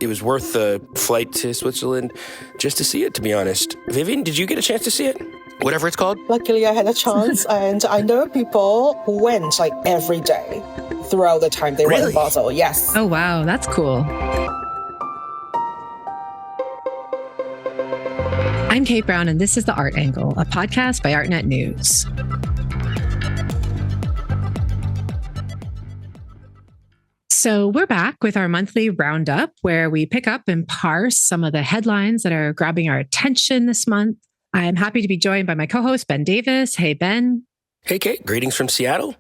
It was worth the flight to Switzerland just to see it, to be honest. Vivienne, did you get a chance to see it? Whatever it's called? Luckily, I had a chance, and I know people who went like every day throughout the time they were in Basel. Yes. Oh, wow. That's cool. I'm Kate Brown, and this is The Art Angle, a podcast by Artnet News. So we're back with our monthly roundup where we pick up and parse some of the headlines that are grabbing our attention this month. I'm happy to be joined by my co-host, Ben Davis. Hey, Ben. Hey, Kate. Greetings from Seattle.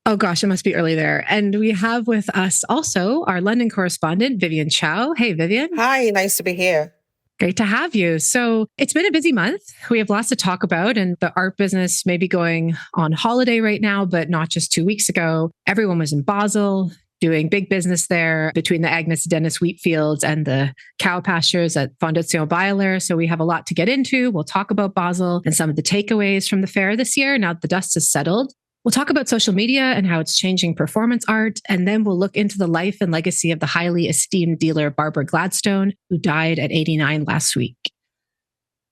Oh, gosh, it must be early there. And we have with us also our London correspondent, Vivienne Chow. Hey, Vivienne. Hi, nice to be here. Great to have you. So it's been a busy month. We have lots to talk about, and the art business may be going on holiday right now, but not just 2 weeks ago. Everyone was in Basel, doing big business there between the Agnes Dennis wheat fields and the cow pastures at Fondation Bayer. So we have a lot to get into. We'll talk about Basel and some of the takeaways from the fair this year now that the dust has settled. We'll talk about social media and how it's changing performance art. And then we'll look into the life and legacy of the highly esteemed dealer Barbara Gladstone, who died at 89 last week.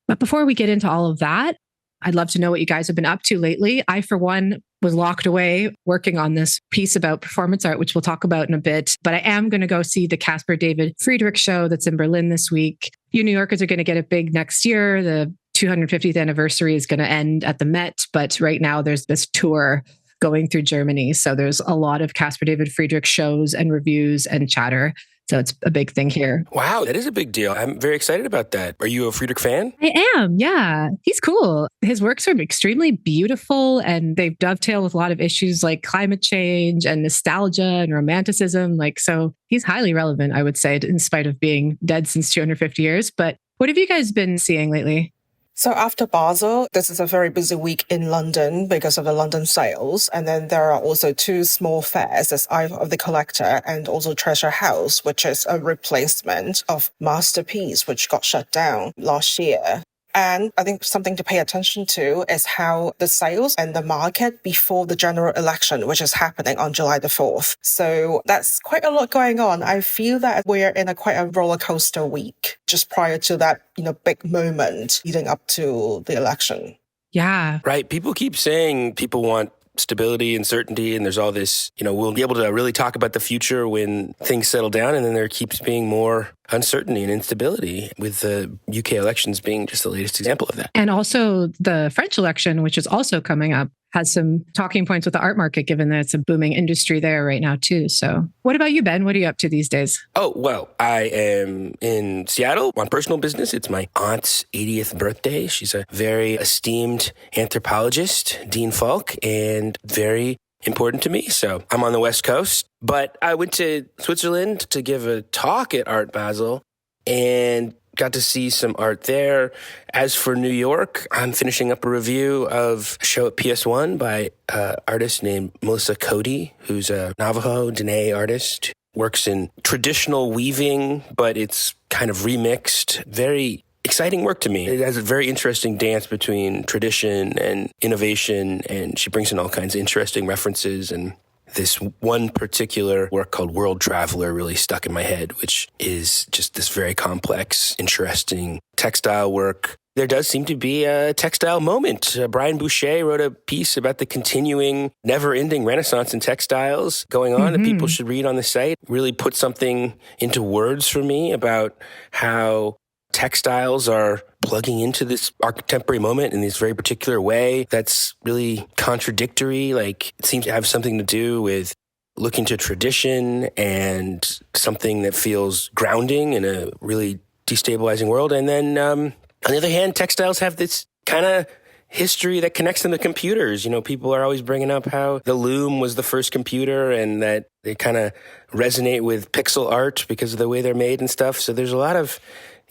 But before we get into all of that, I'd love to know what you guys have been up to lately. I, for one, was locked away working on this piece about performance art, which we'll talk about in a bit. But I am going to go see the Caspar David Friedrich show that's in Berlin this week. You New Yorkers are going to get it big next year. The 250th anniversary is going to end at the Met. But right now there's this tour going through Germany. So there's a lot of Caspar David Friedrich shows and reviews and chatter. So it's a big thing here. Wow, that is a big deal. I'm very excited about that. Are you a Friedrich fan? I am, yeah. He's cool. His works are extremely beautiful, and they dovetail with a lot of issues like climate change and nostalgia and romanticism. So he's highly relevant, I would say, in spite of being dead since 250 years. But what have you guys been seeing lately? So after Basel, this is a very busy week in London because of the London sales. And then there are also two small fairs. There's Eye of the Collector and also Treasure House, which is a replacement of Masterpiece, which got shut down last year. And I think something to pay attention to is how the sales and the market before the general election, which is happening on July the 4th. So that's quite a lot going on. I feel that we're in quite a roller coaster week just prior to that, big moment leading up to the election. Yeah. Right. People keep saying people want stability and certainty, and there's all this, we'll be able to really talk about the future when things settle down, and then there keeps being more uncertainty and instability, with the UK elections being just the latest example of that. And also the French election, which is also coming up, has some talking points with the art market, given that it's a booming industry there right now too. So what about you, Ben? What are you up to these days? Oh, well, I am in Seattle on personal business. It's my aunt's 80th birthday. She's a very esteemed anthropologist, Dean Falk, and very important to me. So I'm on the West Coast, but I went to Switzerland to give a talk at Art Basel and got to see some art there. As for New York, I'm finishing up a review of a show at PS1 by an artist named Melissa Cody, who's a Navajo Dene artist. Works in traditional weaving, but it's kind of remixed. Very exciting work to me. It has a very interesting dance between tradition and innovation, and she brings in all kinds of interesting references. And this one particular work called World Traveler really stuck in my head, which is just this very complex, interesting textile work. There does seem to be a textile moment. Brian Boucher wrote a piece about the continuing, never-ending renaissance in textiles going on that people should read on the site. Really put something into words for me about how textiles are plugging into this contemporary moment in this very particular way that's really contradictory. It seems to have something to do with looking to tradition and something that feels grounding in a really destabilizing world. And then, on the other hand, textiles have this kind of history that connects them to computers. People are always bringing up how the loom was the first computer and that they kind of resonate with pixel art because of the way they're made and stuff. So there's a lot of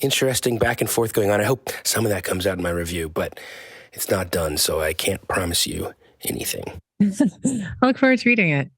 interesting back and forth going on. I hope some of that comes out in my review, but it's not done, so I can't promise you anything. I look forward to reading it.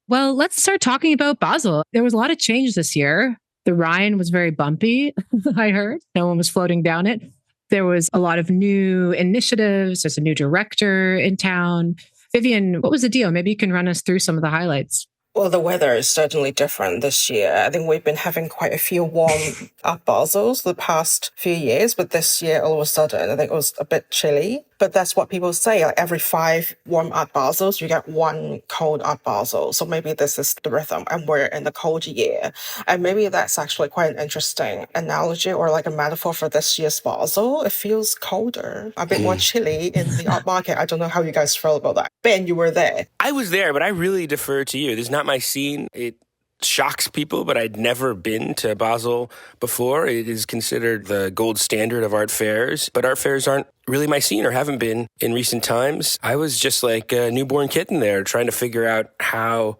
Well, let's start talking about Basel. There was a lot of change this year. The Rhine was very bumpy, I heard. No one was floating down it. There was a lot of new initiatives. There's a new director in town. Vivienne, what was the deal? Maybe you can run us through some of the highlights. Well, the weather is certainly different this year. I think we've been having quite a few warm Art Basels the past few years, but this year, all of a sudden, I think it was a bit chilly. But that's what people say. Like every 5 warm Art Basels, you get 1 cold Art Basel. So maybe this is the rhythm, and we're in the cold year. And maybe that's actually quite an interesting analogy or like a metaphor for this year's Basel. It feels colder, a bit more chilly in the art market. I don't know how you guys feel about that. Ben, you were there. I was there, but I really defer to you. This is not my scene. It shocks people, but I'd never been to Basel before. It is considered the gold standard of art fairs, but art fairs aren't really my scene or haven't been in recent times. I was just like a newborn kitten there trying to figure out how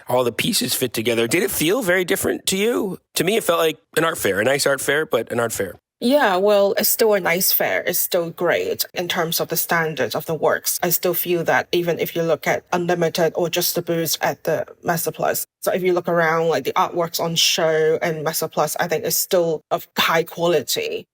all the pieces fit together. Did it feel very different to you? To me, it felt like an art fair, a nice art fair, but an art fair. Yeah, well, it's still a nice fair. It's still great in terms of the standards of the works. I still feel that even if you look at Unlimited or just the booths at the Plus. So if you look around, like the artworks on show and Plus, I think it's still of high quality.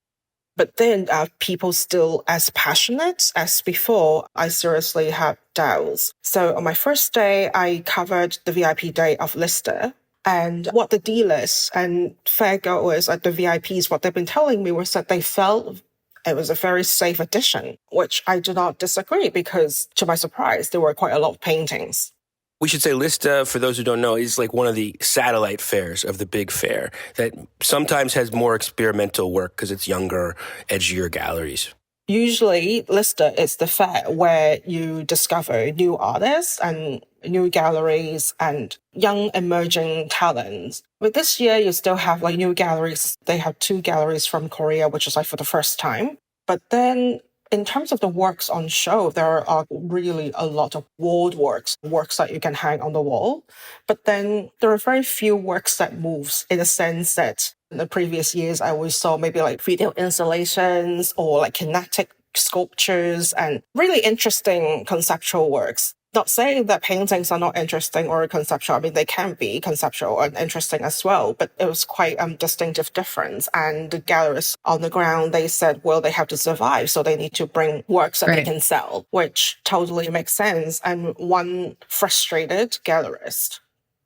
But then are people still as passionate as before? I seriously have doubts. So on my first day, I covered the VIP day of Lister. And what the dealers and fairgoers at the VIPs, what they've been telling me was that they felt it was a very safe edition, which I do not disagree because, to my surprise, there were quite a lot of paintings. We should say Lista, for those who don't know, is like one of the satellite fairs of the big fair that sometimes has more experimental work because it's younger, edgier galleries. Usually, Lister is the fair where you discover new artists and new galleries and young emerging talents. But this year, you still have like new galleries. They have 2 galleries from Korea, which is like for the first time. But then in terms of the works on show, there are really a lot of walled works that you can hang on the wall. But then there are very few works that moves in a sense that in the previous years, I always saw maybe like video installations or like kinetic sculptures and really interesting conceptual works. Not saying that paintings are not interesting or conceptual. I mean, they can be conceptual and interesting as well, but it was quite a distinctive difference. And the gallerists on the ground, they said, well, they have to survive, so they need to bring works that they can sell, which totally makes sense. And one frustrated gallerist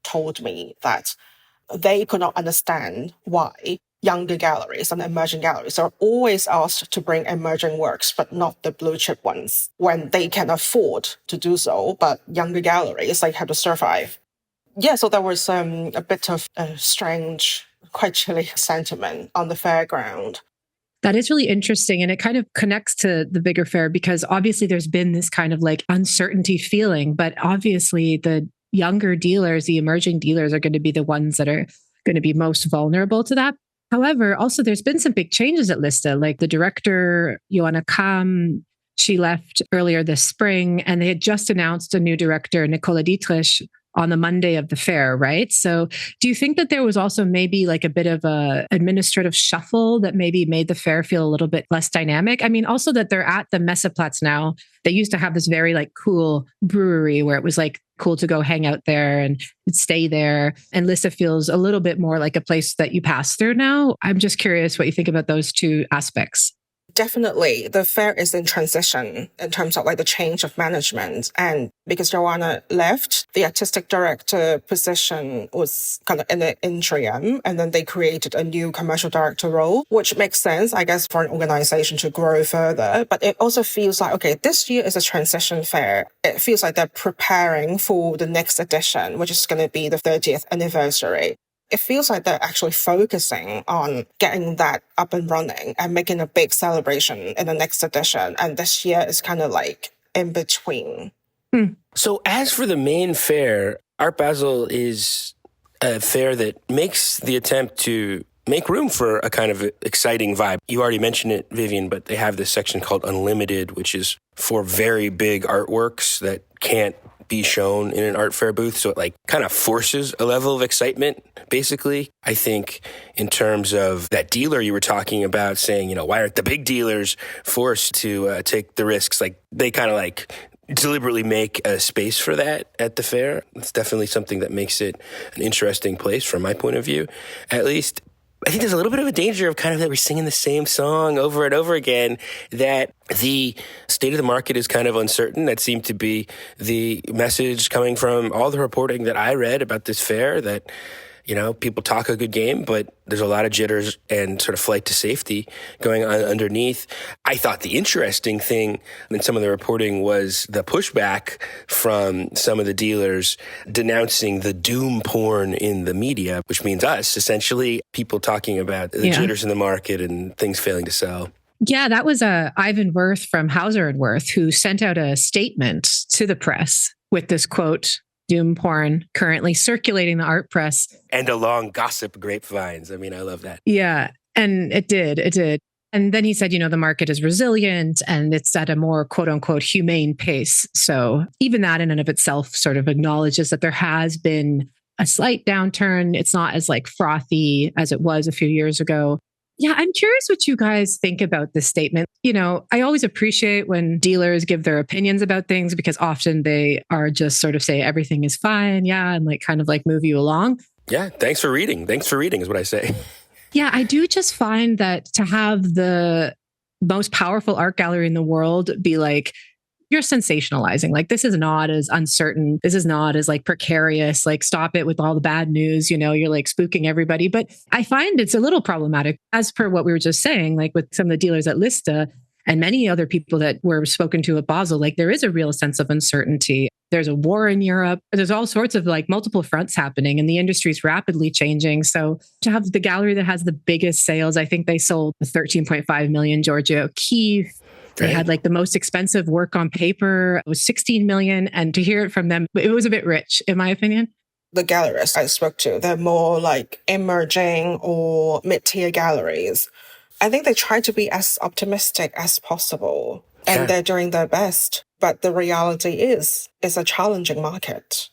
told me that they could not understand why younger galleries and emerging galleries are always asked to bring emerging works, but not the blue chip ones when they can afford to do so. But younger galleries, they have to survive. Yeah, so there was a bit of a strange, quite chilly sentiment on the fairground. That is really interesting. And it kind of connects to the bigger fair because obviously there's been this kind of like uncertainty feeling, but obviously the younger dealers, the emerging dealers are going to be the ones that are going to be most vulnerable to that. However, also there's been some big changes at Lista, like the director, Joanna Kam, she left earlier this spring, and they had just announced a new director, Nicola Dietrich, on the Monday of the fair, right? So do you think that there was also maybe like a bit of a administrative shuffle that maybe made the fair feel a little bit less dynamic? I mean, also that they're at the Messeplatz now. They used to have this very like cool brewery where it was like cool to go hang out there and stay there. And Lissa feels a little bit more like a place that you pass through now. I'm just curious what you think about those 2 aspects. Definitely, the fair is in transition in terms of like the change of management. And because Joanna left, the artistic director position was kind of in the interim. And then they created a new commercial director role, which makes sense, I guess, for an organization to grow further. But it also feels like, okay, this year is a transition fair. It feels like they're preparing for the next edition, which is going to be the 30th anniversary. It feels like they're actually focusing on getting that up and running and making a big celebration in the next edition. And this year is kind of like in between. So as for the main fair, Art Basel is a fair that makes the attempt to make room for a kind of exciting vibe. You already mentioned it, Vivienne, but they have this section called Unlimited, which is for very big artworks that can't be shown in an art fair booth. So it like kind of forces a level of excitement, basically. I think in terms of that dealer you were talking about saying, why aren't the big dealers forced to take the risks? Like they kind of like deliberately make a space for that at the fair. It's definitely something that makes it an interesting place from my point of view, at least. I think there's a little bit of a danger of kind of that we're singing the same song over and over again, that the state of the market is kind of uncertain. That seemed to be the message coming from all the reporting that I read about this fair, that people talk a good game, but there's a lot of jitters and sort of flight to safety going on underneath. I thought the interesting thing in some of the reporting was the pushback from some of the dealers denouncing the doom porn in the media, which means us, essentially, people talking about the jitters in the market and things failing to sell. Yeah, that was Ivan Wirth from Hauser and Wirth, who sent out a statement to the press with this quote, "Doom porn currently circulating the art press." And along gossip grapevines. I mean, I love that. Yeah, and it did. And then he said, the market is resilient and it's at a more quote unquote humane pace. So even that in and of itself sort of acknowledges that there has been a slight downturn. It's not as like frothy as it was a few years ago. Yeah, I'm curious what you guys think about this statement. I always appreciate when dealers give their opinions about things, because often they are just sort of say everything is fine. Yeah. And like kind of like move you along. Yeah. Thanks for reading. Thanks for reading is what I say. Yeah. I do just find that to have the most powerful art gallery in the world be like, you're sensationalizing. Like, this is not as uncertain. This is not as like precarious. Like, stop it with all the bad news. You're like spooking everybody. But I find it's a little problematic, as per what we were just saying, like with some of the dealers at Lista and many other people that were spoken to at Basel. Like, there is a real sense of uncertainty. There's a war in Europe. There's all sorts of like multiple fronts happening, and the industry is rapidly changing. So to have the gallery that has the biggest sales, I think they sold 13.5 million Giorgio O'Keeffe. They had like the most expensive work on paper. It was 16 million. And to hear it from them, it was a bit rich, in my opinion. The gallerists I spoke to, they're more like emerging or mid-tier galleries. I think they try to be as optimistic as possible, and they're doing their best. But the reality is, it's a challenging market.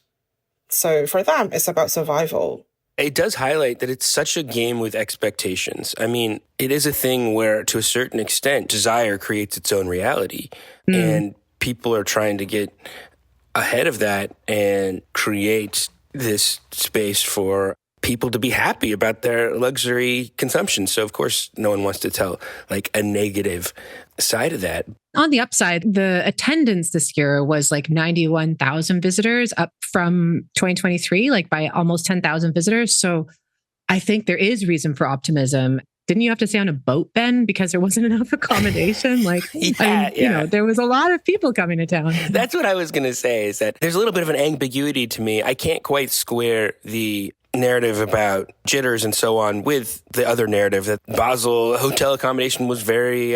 So for them, it's about survival. It does highlight that it's such a game with expectations. I mean, it is a thing where, to a certain extent, desire creates its own reality. And people are trying to get ahead of that and create this space for people to be happy about their luxury consumption. So, of course, no one wants to tell like a negative side of that. On the upside, the attendance this year was like 91,000 visitors, up from 2023, like by almost 10,000 visitors. So I think there is reason for optimism. Didn't you have to stay on a boat, Ben, because there wasn't enough accommodation? Like, there was a lot of people coming to town. That's what I was going to say, is that there's a little bit of an ambiguity to me. I can't quite square the narrative about jitters and so on with the other narrative that Basel hotel accommodation was very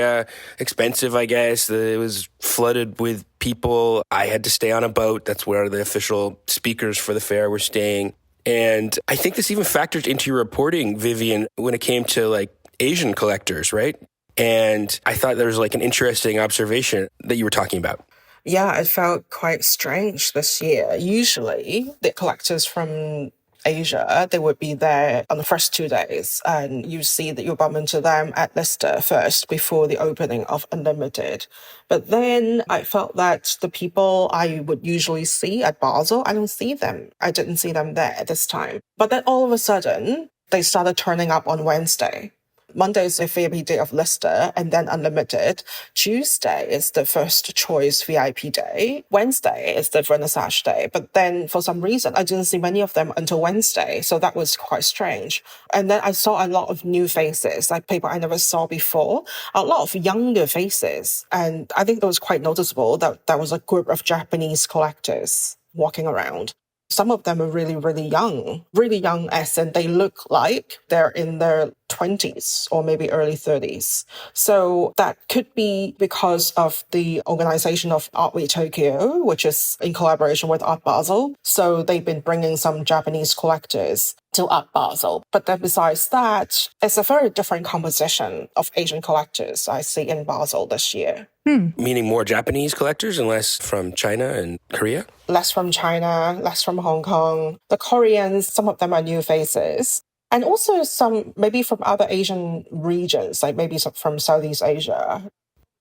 expensive, I guess. It was flooded with people. I had to stay on a boat. That's where the official speakers for the fair were staying. And I think this even factored into your reporting, Vivienne, when it came to like Asian collectors, right? And I thought there was like an interesting observation that you were talking about. Yeah, it felt quite strange this year. Usually the collectors from Asia, they would be there on the first 2 days, and you see that you bump into them at Lister first before the opening of Unlimited. But then I felt that the people I would usually see at Basel, I didn't see them. I didn't see them there this time. But then all of a sudden, they started turning up on Wednesday. Monday is the VIP day of Lister, and then Unlimited. Tuesday is the first choice VIP day. Wednesday is the Vernissage day. But then for some reason, I didn't see many of them until Wednesday. So that was quite strange. And then I saw a lot of new faces, like people I never saw before, a lot of younger faces. And I think it was quite noticeable that there was a group of Japanese collectors walking around. Some of them are really, really young as in they look like they're in their 20s or maybe early 30s. So that could be because of the organization of Art Week Tokyo, which is in collaboration with Art Basel. So they've been bringing some Japanese collectors to Art Basel. But then besides that, it's a very different composition of Asian collectors I see in Basel this year. Meaning more Japanese collectors and less from China and Korea? Less from China, less from Hong Kong. The Koreans, some of them are new faces. And also some maybe from other Asian regions, like maybe some from Southeast Asia.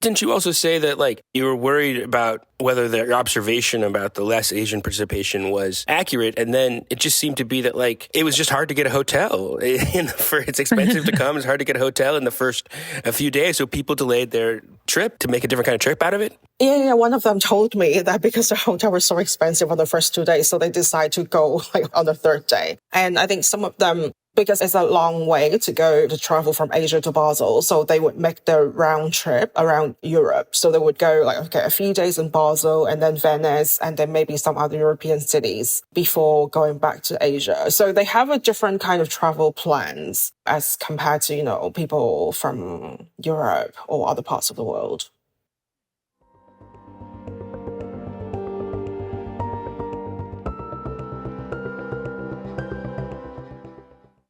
Didn't you also say that, like, you were worried about whether your observation about the less Asian participation was accurate, and then it just seemed to be that, like, it was just hard to get a hotel. It's expensive to come. It's hard to get a hotel in the first a few days, so people delayed their trip to make a different kind of trip out of it? Yeah, one of them told me that because the hotel was so expensive on the first 2 days, so they decided to go like on the third day. And I think some of them, because it's a long way to travel from Asia to Basel, so they would make the round trip around Europe. So they would go like, okay, a few days in Basel and then Venice and then maybe some other European cities before going back to Asia. So they have a different kind of travel plans as compared to, people from Europe or other parts of the world.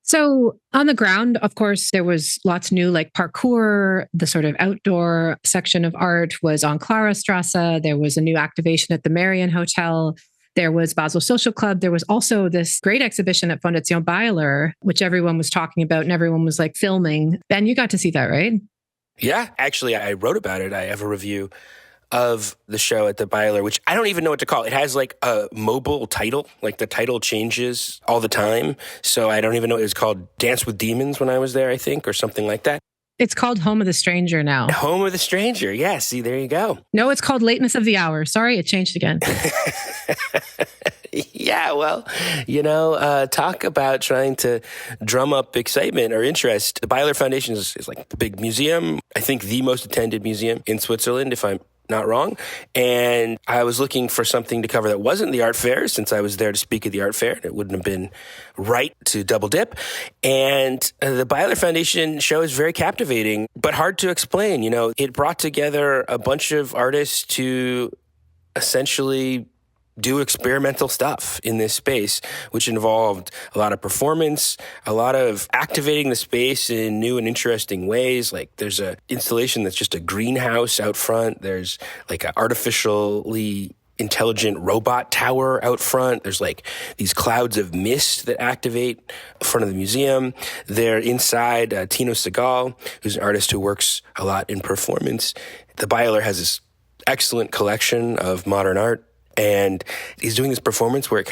So on the ground, of course, there was lots new, like parkour. The sort of outdoor section of art was on Klarstrasse. There was a new activation at the Marion Hotel. There was Basel Social Club. There was also this great exhibition at Fondation Baylor, which everyone was talking about and everyone was like filming. Ben, you got to see that, right? Yeah, actually, I wrote about it. I have a review of the show at the Baylor, which I don't even know what to call it. It has like a mobile title, like the title changes all the time. So I don't even know. It was called Dance with Demons when I was there, I think, or something like that. It's called Home of the Stranger now. Home of the Stranger. Yeah, see, there you go. No, it's called Lateness of the Hour. Sorry, it changed again. Yeah, well, talk about trying to drum up excitement or interest. The Baylor Foundation is like the big museum. I think the most attended museum in Switzerland, if I'm not wrong. And I was looking for something to cover that wasn't the art fair, since I was there to speak at the art fair. It wouldn't have been right to double dip. And the Baylor Foundation show is very captivating, but hard to explain. It brought together a bunch of artists to essentially do experimental stuff in this space, which involved a lot of performance, a lot of activating the space in new and interesting ways. Like there's an installation that's just a greenhouse out front. There's like an artificially intelligent robot tower out front. There's like these clouds of mist that activate in front of the museum. They're inside Tino Segal, who's an artist who works a lot in performance. The Baylor has this excellent collection of modern art. And he's doing this performance where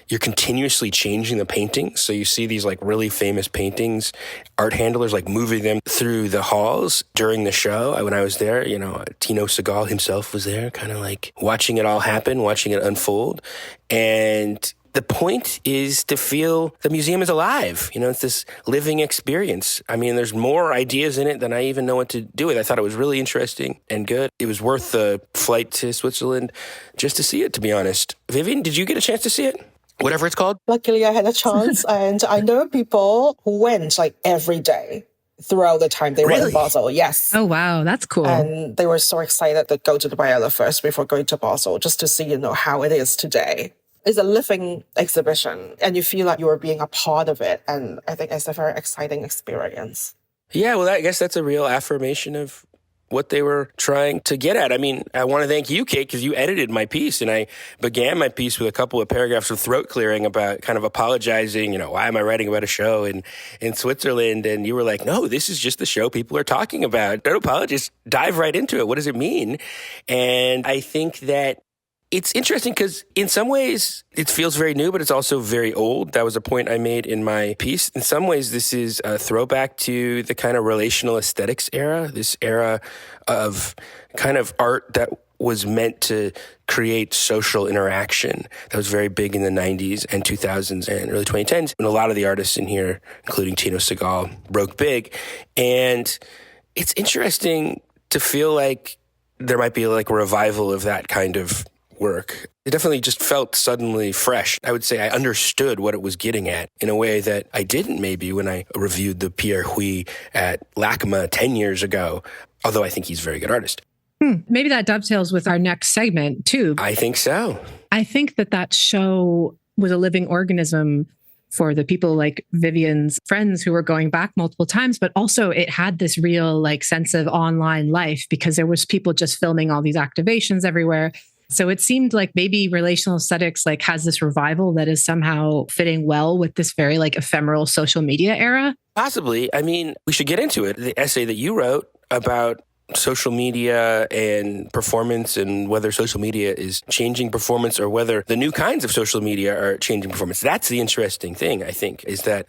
you're continuously changing the paintings. So you see these like really famous paintings, art handlers like moving them through the halls during the show. When I was there, Tino Segal himself was there, kind of like watching it all happen, watching it unfold. And the point is to feel the museum is alive. It's this living experience. I mean, there's more ideas in it than I even know what to do with. I thought it was really interesting and good. It was worth the flight to Switzerland just to see it, to be honest. Vivienne, did you get a chance to see it? Whatever it's called? Luckily, I had a chance, and I know people who went like every day throughout the time they were in Basel. Yes. Oh, wow. That's cool. And they were so excited to go to the Baylor first before going to Basel, just to see, how it is today. It's a living exhibition, and you feel like you're being a part of it. And I think it's a very exciting experience. Yeah, well, I guess that's a real affirmation of what they were trying to get at. I mean, I want to thank you, Kate, because you edited my piece, and I began my piece with a couple of paragraphs of throat clearing about kind of apologizing, why am I writing about a show in Switzerland? And you were like, no, this is just the show people are talking about. Don't apologize. Dive right into it. What does it mean? And I think that it's interesting because in some ways it feels very new, but it's also very old. That was a point I made in my piece. In some ways, this is a throwback to the kind of relational aesthetics era, this era of kind of art that was meant to create social interaction. That was very big in the 90s and 2000s and early 2010s. And a lot of the artists in here, including Tino Segal, broke big. And it's interesting to feel like there might be like a revival of that kind of work. It definitely just felt suddenly fresh. I would say I understood what it was getting at in a way that I didn't maybe when I reviewed the Pierre Huy at LACMA 10 years ago, although I think he's a very good artist. Maybe that dovetails with our next segment too. I think so. I think that show was a living organism for the people like Vivienne's friends who were going back multiple times, but also it had this real like sense of online life because there was people just filming all these activations everywhere. So it seemed like maybe relational aesthetics like has this revival that is somehow fitting well with this very like ephemeral social media era. Possibly. I mean, we should get into it. The essay that you wrote about social media and performance, and whether social media is changing performance or whether the new kinds of social media are changing performance. That's the interesting thing, I think, is that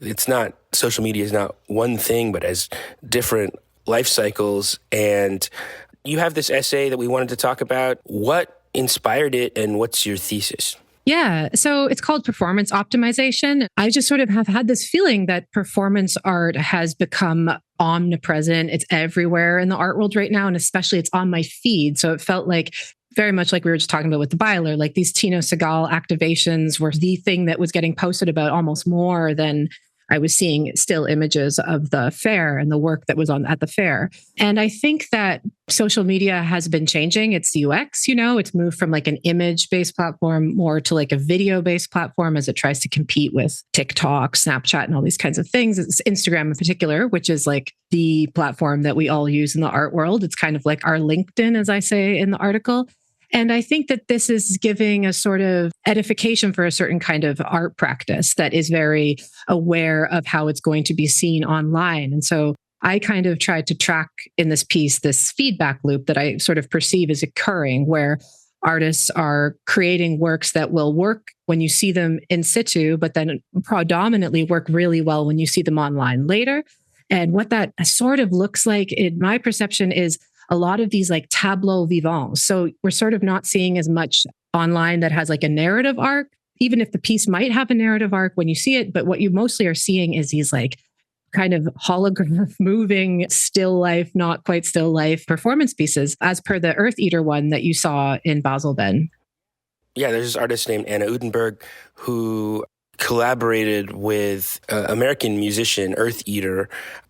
social media is not one thing, but has different life cycles. And you have this essay that we wanted to talk about. What inspired it, and what's your thesis? Yeah. So it's called performance optimization. I just sort of have had this feeling that performance art has become omnipresent. It's everywhere in the art world right now. And especially it's on my feed. So it felt like very much like we were just talking about with the Byler, like these Tino Segal activations were the thing that was getting posted about almost more than I was seeing still images of the fair and the work that was on at the fair. And I think that social media has been changing its UX, it's moved from like an image-based platform more to like a video-based platform as it tries to compete with TikTok, Snapchat, and all these kinds of things. It's Instagram in particular, which is like the platform that we all use in the art world. It's kind of like our LinkedIn, as I say in the article. And I think that this is giving a sort of edification for a certain kind of art practice that is very aware of how it's going to be seen online. And so I kind of tried to track in this piece this feedback loop that I sort of perceive as occurring, where artists are creating works that will work when you see them in situ, but then predominantly work really well when you see them online later. And what that sort of looks like, in my perception, is a lot of these like tableaux vivants. So we're sort of not seeing as much online that has like a narrative arc, even if the piece might have a narrative arc when you see it. But what you mostly are seeing is these like kind of holograph moving still life, not quite still life performance pieces, as per the Earth Eater one that you saw in Basel, Ben. Yeah, there's this artist named Anna Udenberg who collaborated with American musician Earth Eater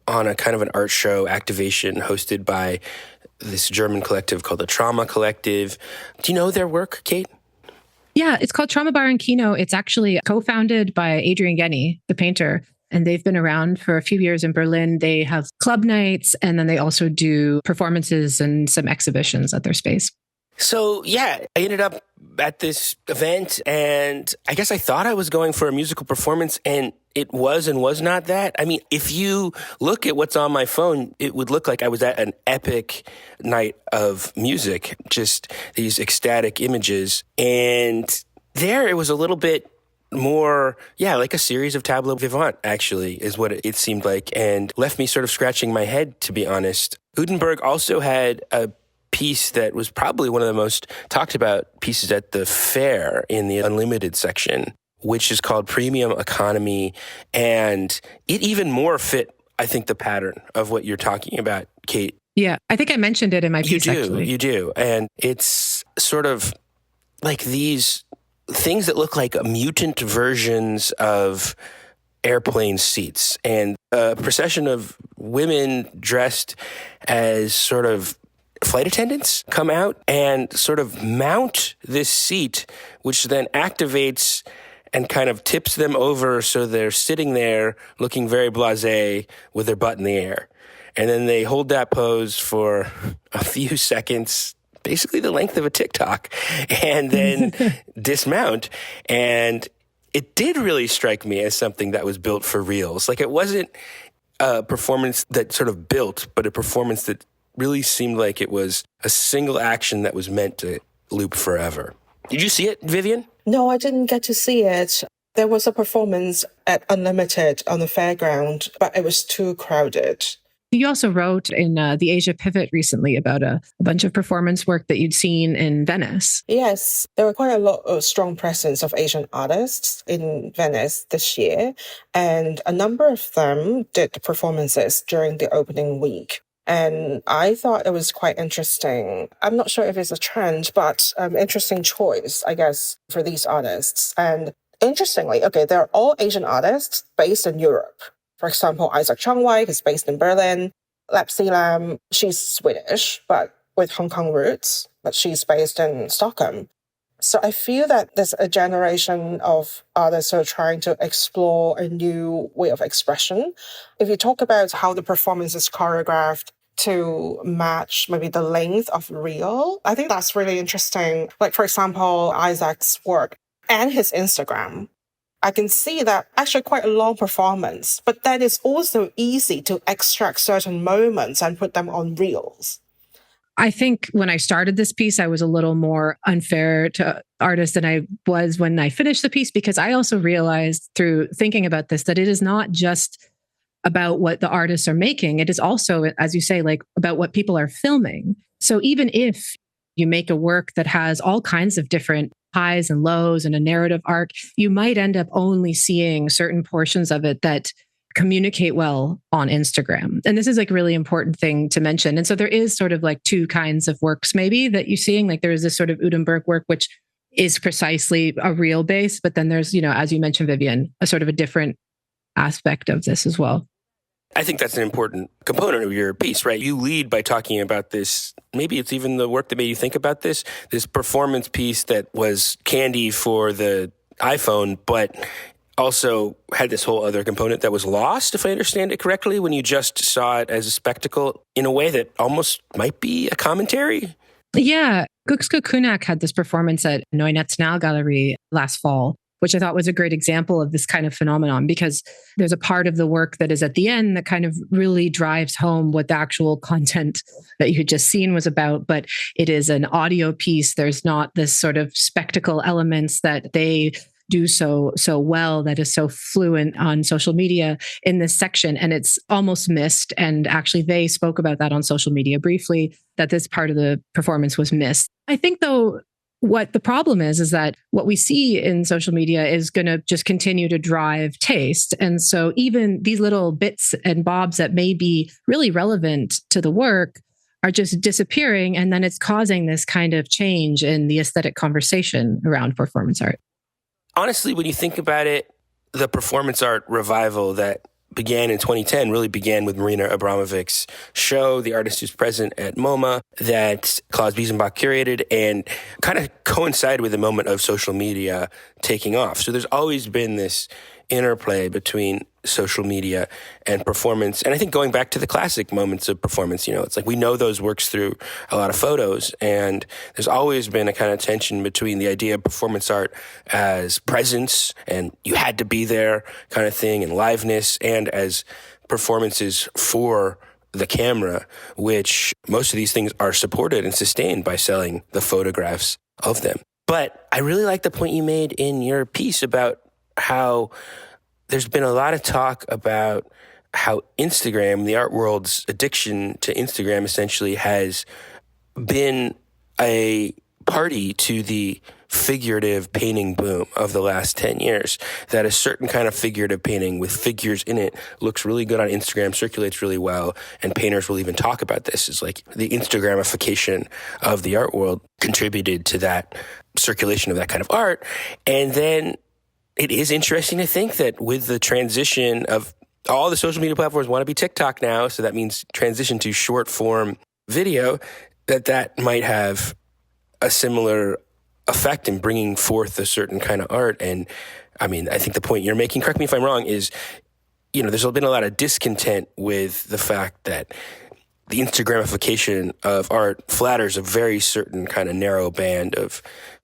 on a kind of an art show activation hosted by this German collective called the Trauma Collective. Do you know their work, Kate? Yeah, it's called Trauma Bar and Kino. It's actually co-founded by Adrian Genny, the painter, and they've been around for a few years in Berlin. They have club nights, and then they also do performances and some exhibitions at their space. So, yeah, I ended up at this event, and I guess I thought I was going for a musical performance, and it was and was not that. I mean, if you look at what's on my phone, it would look like I was at an epic night of music, just these ecstatic images. And there it was a little bit more, like a series of tableaux vivant, actually, is what it seemed like, and left me sort of scratching my head, to be honest. Udenberg also had a piece that was probably one of the most talked about pieces at the fair in the Unlimited section, which is called Premium Economy. And it even more fit, I think, the pattern of what you're talking about, Kate. Yeah, I think I mentioned it in my piece, actually. You do. And it's sort of like these things that look like mutant versions of airplane seats, and a procession of women dressed as sort of flight attendants come out and sort of mount this seat, which then activates and kind of tips them over so they're sitting there looking very blasé with their butt in the air. And then they hold that pose for a few seconds, basically the length of a TikTok, and then dismount. And it did really strike me as something that was built for reals. Like, it wasn't a performance that sort of built, but a performance that really seemed like it was a single action that was meant to loop forever. Did you see it, Vivienne? No, I didn't get to see it. There was a performance at Unlimited on the fairground, but it was too crowded. You also wrote in the Asia Pivot recently about a bunch of performance work that you'd seen in Venice. Yes, there were quite a lot of strong presence of Asian artists in Venice this year, and a number of them did performances during the opening week. And I thought it was quite interesting. I'm not sure if it's a trend, but interesting choice, I guess, for these artists. And interestingly, they're all Asian artists based in Europe. For example, Isaac Changwei is based in Berlin. Lapsi Lam, she's Swedish, but with Hong Kong roots, but she's based in Stockholm. So I feel that there's a generation of artists who are trying to explore a new way of expression. If you talk about how the performance is choreographed to match maybe the length of reel, I think that's really interesting. Like, for example, Isaac's work and his Instagram. I can see that actually quite a long performance, but that is also easy to extract certain moments and put them on reels. I think when I started this piece, I was a little more unfair to artists than I was when I finished the piece, because I also realized through thinking about this that it is not just about what the artists are making. It is also, as you say, like about what people are filming. So even if you make a work that has all kinds of different highs and lows and a narrative arc, you might end up only seeing certain portions of it that communicate well on Instagram. And this is like a really important thing to mention. And so there is sort of like two kinds of works maybe that you're seeing. Like there is this sort of Udenberg work, which is precisely a real base. But then there's, as you mentioned, Vivienne, a sort of a different aspect of this as well. I think that's an important component of your piece, right? You lead by talking about this. Maybe it's even the work that made you think about this performance piece that was candy for the iPhone, but also had this whole other component that was lost, if I understand it correctly, when you just saw it as a spectacle in a way that almost might be a commentary. Yeah. Gukska Kunak had this performance at Neue Nationalgalerie last fall, which I thought was a great example of this kind of phenomenon, because there's a part of the work that is at the end that kind of really drives home what the actual content that you had just seen was about. But it is an audio piece. There's not this sort of spectacle elements that they do so well, that is so fluent on social media in this section. And it's almost missed. And actually, they spoke about that on social media briefly, that this part of the performance was missed. I think, though, what the problem is that what we see in social media is going to just continue to drive taste. And so even these little bits and bobs that may be really relevant to the work are just disappearing. And then it's causing this kind of change in the aesthetic conversation around performance art. Honestly, when you think about it, the performance art revival that began in 2010 really began with Marina Abramovic's show, The Artist Who's Present at MoMA, that Klaus Biesenbach curated and kind of coincided with the moment of social media taking off. So there's always been this interplay between social media and performance. And I think going back to the classic moments of performance, it's like we know those works through a lot of photos. And there's always been a kind of tension between the idea of performance art as presence and you had to be there kind of thing, and liveness, and as performances for the camera, which most of these things are supported and sustained by selling the photographs of them. But I really like the point you made in your piece about how there's been a lot of talk about how Instagram, the art world's addiction to Instagram, essentially has been a party to the figurative painting boom of the last 10 years. That a certain kind of figurative painting with figures in it looks really good on Instagram, circulates really well, and painters will even talk about this. It's like the Instagramification of the art world contributed to that circulation of that kind of art. And then it is interesting to think that with the transition of all the social media platforms want to be TikTok now, so that means transition to short form video, that might have a similar effect in bringing forth a certain kind of art. And I mean, I think the point you're making, correct me if I'm wrong, is, there's been a lot of discontent with the fact that the Instagramification of art flatters a very certain kind of narrow band of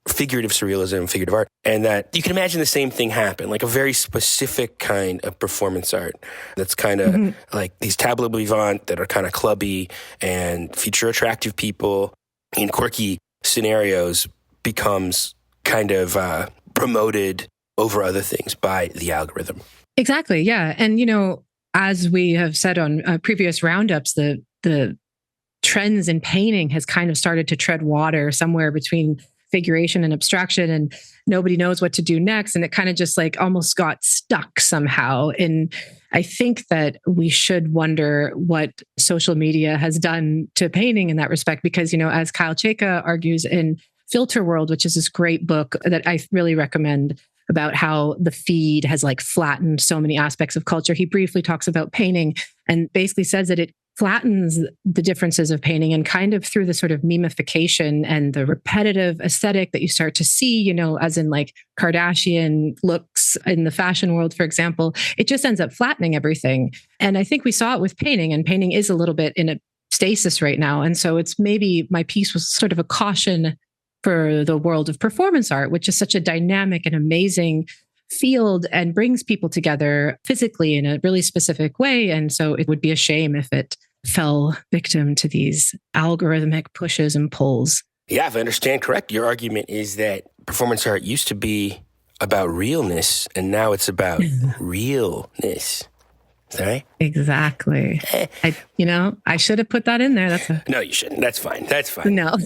figurative surrealism, figurative art, and that you can imagine the same thing happen, like a very specific kind of performance art that's kind of like these tableau vivant that are kind of clubby and feature attractive people in quirky scenarios becomes kind of promoted over other things by the algorithm. Exactly, yeah. And, as we have said on previous roundups, the trends in painting has kind of started to tread water somewhere between figuration and abstraction, and nobody knows what to do next. And it kind of just like almost got stuck somehow. And I think that we should wonder what social media has done to painting in that respect, because, as Kyle Cheka argues in Filter World, which is this great book that I really recommend about how the feed has like flattened so many aspects of culture. He briefly talks about painting and basically says that it flattens the differences of painting, and kind of through the sort of memification and the repetitive aesthetic that you start to see, as in like Kardashian looks in the fashion world, for example, it just ends up flattening everything. And I think we saw it with painting, and painting is a little bit in a stasis right now. And so it's maybe my piece was sort of a caution for the world of performance art, which is such a dynamic and amazing field and brings people together physically in a really specific way. And so it would be a shame if it fell victim to these algorithmic pushes and pulls. Yeah, if I understand correct, your argument is that performance art used to be about realness, and now it's about realness. Is that right? Exactly. I should have put that in there. No, you shouldn't. That's fine. That's fine. No.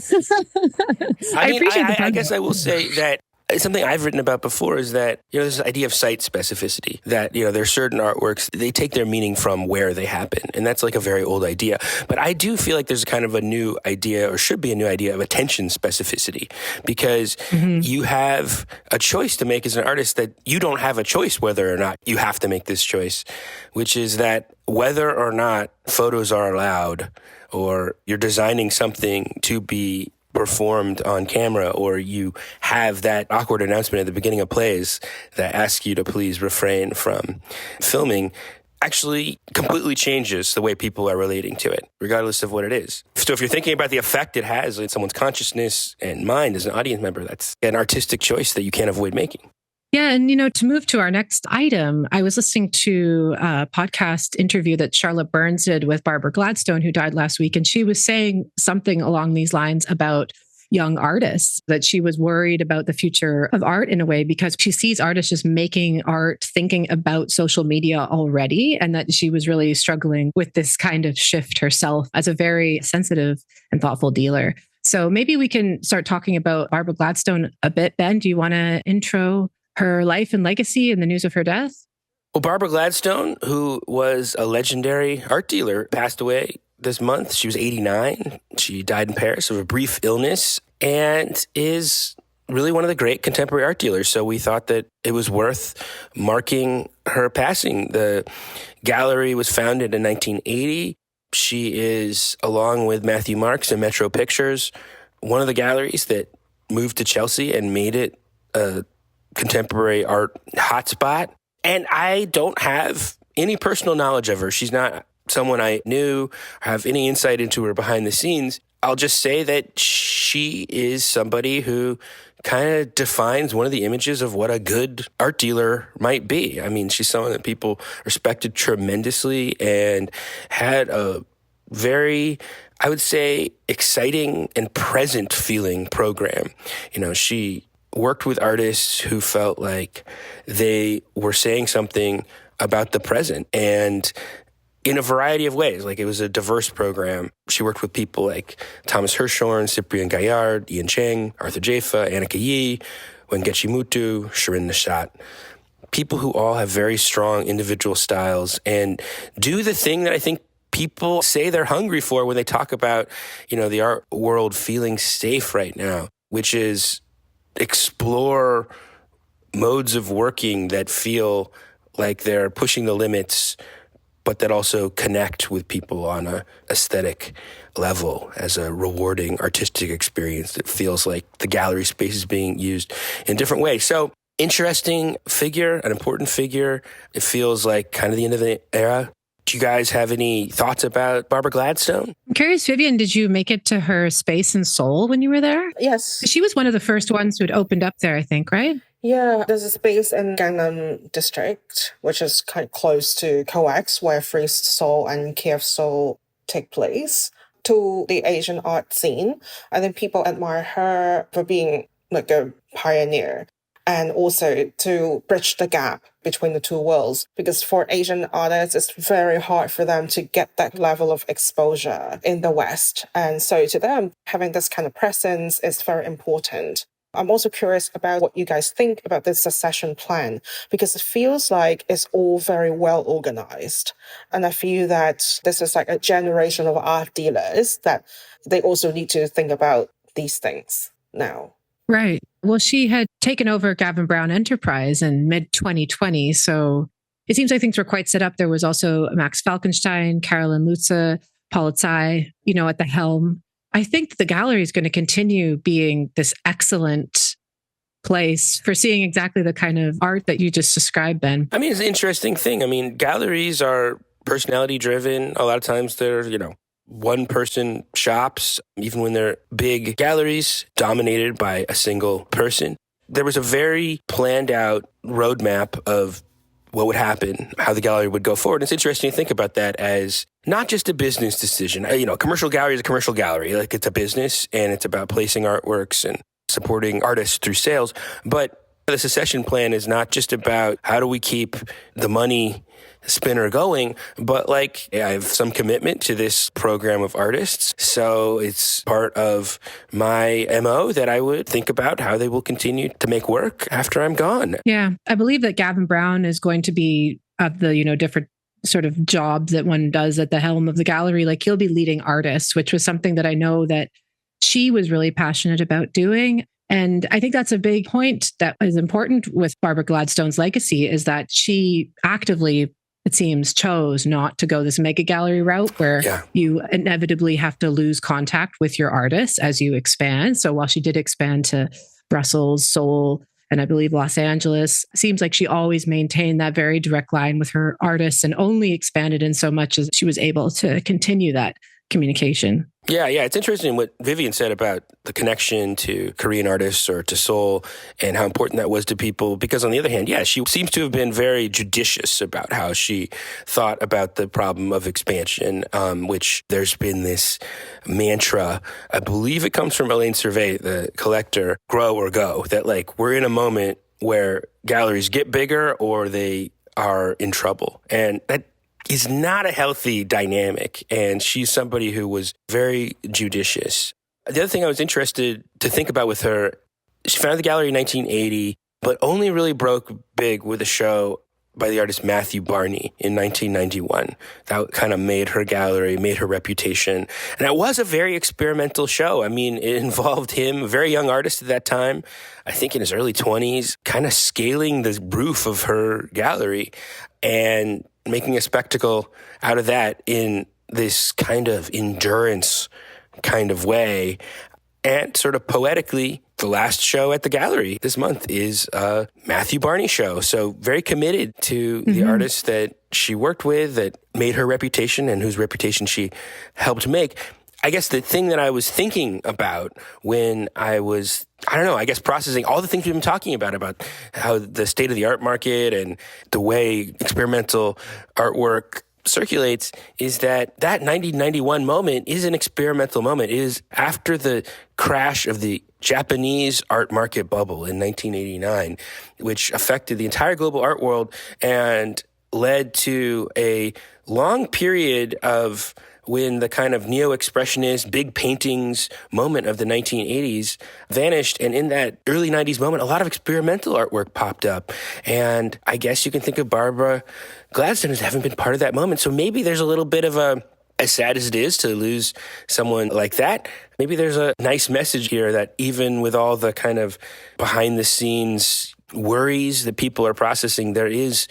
I appreciate the I guess I will say that something I've written about before is that, there's this idea of site specificity, that, there's certain artworks, they take their meaning from where they happen. And that's like a very old idea. But I do feel like there's kind of a new idea, or should be a new idea, of attention specificity, because you have a choice to make as an artist that you don't have a choice whether or not you have to make this choice, which is that whether or not photos are allowed, or you're designing something to be performed on camera, or you have that awkward announcement at the beginning of plays that asks you to please refrain from filming, actually completely changes the way people are relating to it, regardless of what it is. So if you're thinking about the effect it has in someone's consciousness and mind as an audience member, that's an artistic choice that you can't avoid making. Yeah. And, to move to our next item, I was listening to a podcast interview that Charlotte Burns did with Barbara Gladstone, who died last week. And she was saying something along these lines about young artists, that she was worried about the future of art in a way, because she sees artists just making art, thinking about social media already, and that she was really struggling with this kind of shift herself as a very sensitive and thoughtful dealer. So maybe we can start talking about Barbara Gladstone a bit. Ben, do you want to intro her life and legacy and the news of her death? Well, Barbara Gladstone, who was a legendary art dealer, passed away this month. She was 89. She died in Paris of a brief illness, and is really one of the great contemporary art dealers. So we thought that it was worth marking her passing. The gallery was founded in 1980. She is, along with Matthew Marks and Metro Pictures, one of the galleries that moved to Chelsea and made it a contemporary art hotspot. And I don't have any personal knowledge of her. She's not someone I knew or have any insight into her behind the scenes. I'll just say that she is somebody who kind of defines one of the images of what a good art dealer might be. I mean, she's someone that people respected tremendously and had a very, I would say, exciting and present feeling program. She worked with artists who felt like they were saying something about the present, and in a variety of ways. Like, it was a diverse program. She worked with people like Thomas Hirschhorn, Cyprien Gaillard, Ian Cheng, Arthur Jaffa, Annika Yee, Wengechi Mutu, Shirin Nishat. People who all have very strong individual styles and do the thing that I think people say they're hungry for when they talk about, the art world feeling safe right now, which is explore modes of working that feel like they're pushing the limits, but that also connect with people on a aesthetic level as a rewarding artistic experience that feels like the gallery space is being used in different ways. So, interesting figure, an important figure. It feels like kind of the end of the era. Do you guys have any thoughts about Barbara Gladstone? I'm curious, Vivienne, did you make it to her space in Seoul when you were there? Yes. She was one of the first ones who had opened up there, I think, right? Yeah, there's a space in Gangnam district, which is kind of close to COEX, where Freeze Seoul and KF Seoul take place, to the Asian art scene. I think people admire her for being like a pioneer, and also to bridge the gap between the two worlds. Because for Asian artists, it's very hard for them to get that level of exposure in the West. And so to them, having this kind of presence is very important. I'm also curious about what you guys think about this succession plan, because it feels like it's all very well organized. And I feel that this is like a generation of art dealers that they also need to think about these things now. Right. Well, she had taken over Gavin Brown Enterprise in mid-2020. So it seems like things were quite set up. There was also Max Falkenstein, Carolyn Lutze, Paula Tsai, at the helm. I think the gallery is going to continue being this excellent place for seeing exactly the kind of art that you just described, Ben. I mean, it's an interesting thing. I mean, galleries are personality driven. A lot of times they're, one-person shops, even when they're big galleries dominated by a single person. There was a very planned out roadmap of what would happen, how the gallery would go forward. It's interesting to think about that as not just a business decision. A commercial gallery is a commercial gallery. Like, it's a business, and it's about placing artworks and supporting artists through sales. But the succession plan is not just about how do we keep the money spinner going, but I have some commitment to this program of artists. So it's part of my MO that I would think about how they will continue to make work after I'm gone. Yeah. I believe that Gavin Brown is going to be of the, different sort of jobs that one does at the helm of the gallery. Like, he'll be leading artists, which was something that I know that she was really passionate about doing. And I think that's a big point that is important with Barbara Gladstone's legacy, is that she actively, it seems, chose not to go this mega gallery route where you inevitably have to lose contact with your artists as you expand. So while she did expand to Brussels, Seoul, and I believe Los Angeles, it seems like she always maintained that very direct line with her artists and only expanded in so much as she was able to continue that communication. Yeah. It's interesting what Vivienne said about the connection to Korean artists or to Seoul and how important that was to people. Because on the other hand, she seems to have been very judicious about how she thought about the problem of expansion, which there's been this mantra, I believe it comes from Elaine Servet, the collector, grow or go, that we're in a moment where galleries get bigger or they are in trouble. And that is not a healthy dynamic. And she's somebody who was very judicious. The other thing I was interested to think about with her, she founded the gallery in 1980, but only really broke big with a show by the artist Matthew Barney in 1991. That kind of made her gallery, made her reputation. And it was a very experimental show. I mean, it involved him, a very young artist at that time, I think in his early 20s, kind of scaling the roof of her gallery and making a spectacle out of that in this kind of endurance kind of way. And sort of poetically, the last show at the gallery this month is a Matthew Barney show. So very committed to the artists that she worked with, that made her reputation and whose reputation she helped make. I guess the thing that I was thinking about when I was, processing all the things we've been talking about how the state of the art market and the way experimental artwork circulates, is that 1991 moment is an experimental moment. It is after the crash of the Japanese art market bubble in 1989, which affected the entire global art world and led to a long period of when the kind of neo-expressionist, big paintings moment of the 1980s vanished. And in that early 90s moment, a lot of experimental artwork popped up. And I guess you can think of Barbara Gladstone as having been part of that moment. So maybe there's a little bit of as sad as it is to lose someone like that, maybe there's a nice message here that even with all the kind of behind-the-scenes worries that people are processing, there is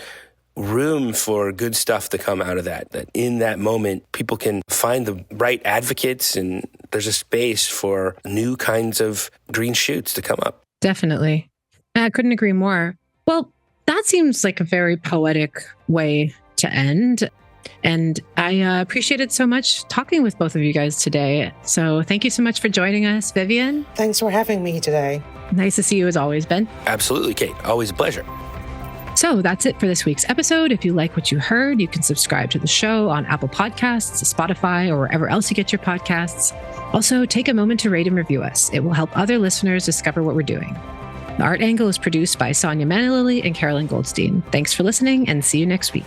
room for good stuff to come out of that in that moment, people can find the right advocates and there's a space for new kinds of green shoots to come up. Definitely. I couldn't agree more. Well, that seems like a very poetic way to end. And I appreciated so much talking with both of you guys today. So thank you so much for joining us, Vivienne. Thanks for having me today. Nice to see you as always, Ben. Absolutely, Kate. Always a pleasure. So that's it for this week's episode. If you like what you heard, you can subscribe to the show on Apple Podcasts, Spotify, or wherever else you get your podcasts. Also, take a moment to rate and review us. It will help other listeners discover what we're doing. The Art Angle is produced by Sonia Manalili and Carolyn Goldstein. Thanks for listening and see you next week.